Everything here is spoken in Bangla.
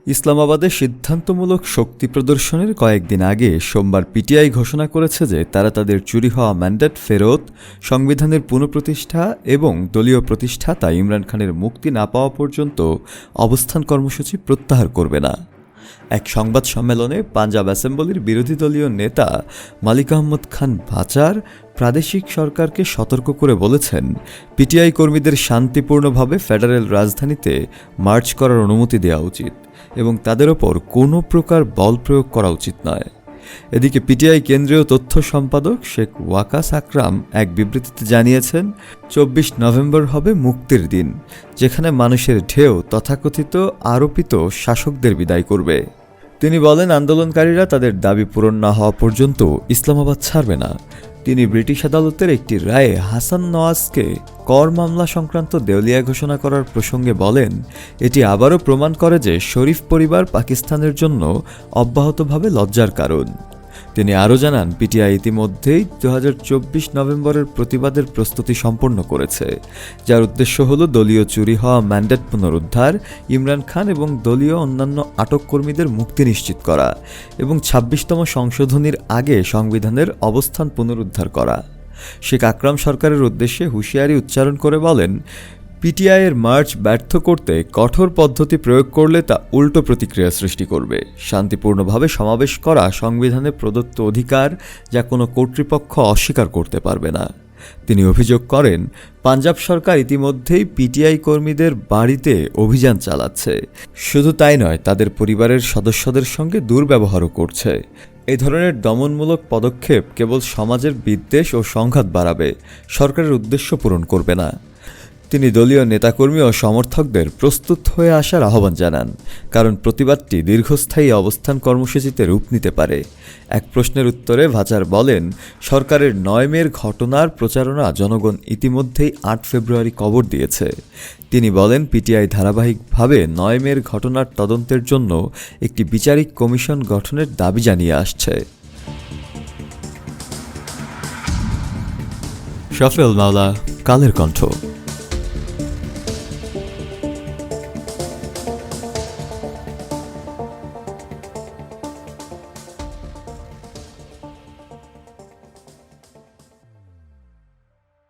ইসলামাবাদে সিদ্ধান্তমূলক শক্তি প্রদর্শনের কয়েকদিন আগে সোমবার পিটিআই ঘোষণা করেছে যে তারা তাদের চুরি হওয়া ম্যান্ডেট ফেরত, সংবিধানের পুনঃপ্রতিষ্ঠা এবং দলীয় প্রতিষ্ঠাতা ইমরান খানের মুক্তি না পাওয়া পর্যন্ত অবস্থান কর্মসূচি প্রত্যাহার করবে না। এক সংবাদ সম্মেলনে পাঞ্জাব অ্যাসেম্বলির বিরোধী দলীয় নেতা মালিক আহমদ খান বাচার প্রাদেশিক সরকারকে সতর্ক করে বলেছেন, পিটিআই কর্মীদের শান্তিপূর্ণভাবে ফেডারেল রাজধানীতে মার্চ করার অনুমতি দেওয়া উচিত এবং তাদের ওপর কোনো প্রকার বল প্রয়োগ করা উচিত নয়। এদিকে পিটিআই কেন্দ্রীয় তথ্য সম্পাদক শেখ ওয়াকাস আকরাম এক বিবৃতিতে জানিয়েছেন, ২৪ নভেম্বর হবে মুক্তির দিন, যেখানে মানুষের ঢেউ তথাকথিত আরোপিত শাসকদের বিদায় করবে। তিনি বলেন, আন্দোলনকারীরা তাদের দাবি পূরণ না হওয়া পর্যন্ত ইসলামাবাদ ছাড়বে না। তিনি ব্রিটিশ আদালতের একটি রায়ে হাসান নওয়াজকে কর মামলা সংক্রান্ত দেউলিয়া ঘোষণা করার প্রসঙ্গে বলেন, এটি আবারও প্রমাণ করে যে শরীফ পরিবার পাকিস্তানের জন্য অব্যাহতভাবে লজ্জার কারণ। তিনি আরও জানান, পিটিআই ইতিমধ্যেই ২০২৪ নভেম্বরের প্রতিবাদের প্রস্তুতি সম্পন্ন করেছে, যার উদ্দেশ্য হল দলীয় চুরি হওয়া ম্যান্ডেট পুনরুদ্ধার, ইমরান খান এবং দলীয় অন্যান্য আটক কর্মীদের মুক্তি নিশ্চিত করা এবং ২৬তম সংশোধনীর আগে সংবিধানের অবস্থান পুনরুদ্ধার করা। শেখ আকরাম সরকারের উদ্দেশ্যে হুঁশিয়ারি উচ্চারণ করে বলেন, পিটিআইয়ের মার্চ ব্যর্থ করতে কঠোর পদ্ধতি প্রয়োগ করলে তা উল্টো প্রতিক্রিয়া সৃষ্টি করবে। শান্তিপূর্ণভাবে সমাবেশ করা সংবিধানে প্রদত্ত অধিকার, যা কোনো কর্তৃপক্ষ অস্বীকার করতে পারবে না। তিনি অভিযোগ করেন, পাঞ্জাব সরকার ইতিমধ্যেই পিটিআই কর্মীদের বাড়িতে অভিযান চালাচ্ছে। শুধু তাই নয়, তাদের পরিবারের সদস্যদের সঙ্গে দুর্ব্যবহারও করছে। এই ধরনের দমনমূলক পদক্ষেপ কেবল সমাজের বিদ্বেষ ও সংঘাত বাড়াবে, সরকারের উদ্দেশ্য পূরণ করবে না। তিনি দলীয় নেতাকর্মী ও সমর্থকদের প্রস্তুত হয়ে আসার আহ্বান জানান, কারণ প্রতিবাদটি দীর্ঘস্থায়ী অবস্থান কর্মসূচিতে রূপ নিতে পারে। এক প্রশ্নের উত্তরে ভাচার বলেন, সরকারের ৯ মের ঘটনার প্রচারণা জনগণ ইতিমধ্যেই ৮ ফেব্রুয়ারি কবর দিয়েছে। তিনি বলেন, পিটিআই ধারাবাহিকভাবে ৯ মের ঘটনার তদন্তের জন্য একটি বিচারিক কমিশন গঠনের দাবি জানিয়ে আসছে। শাফেল মাওলা, কালের কণ্ঠ।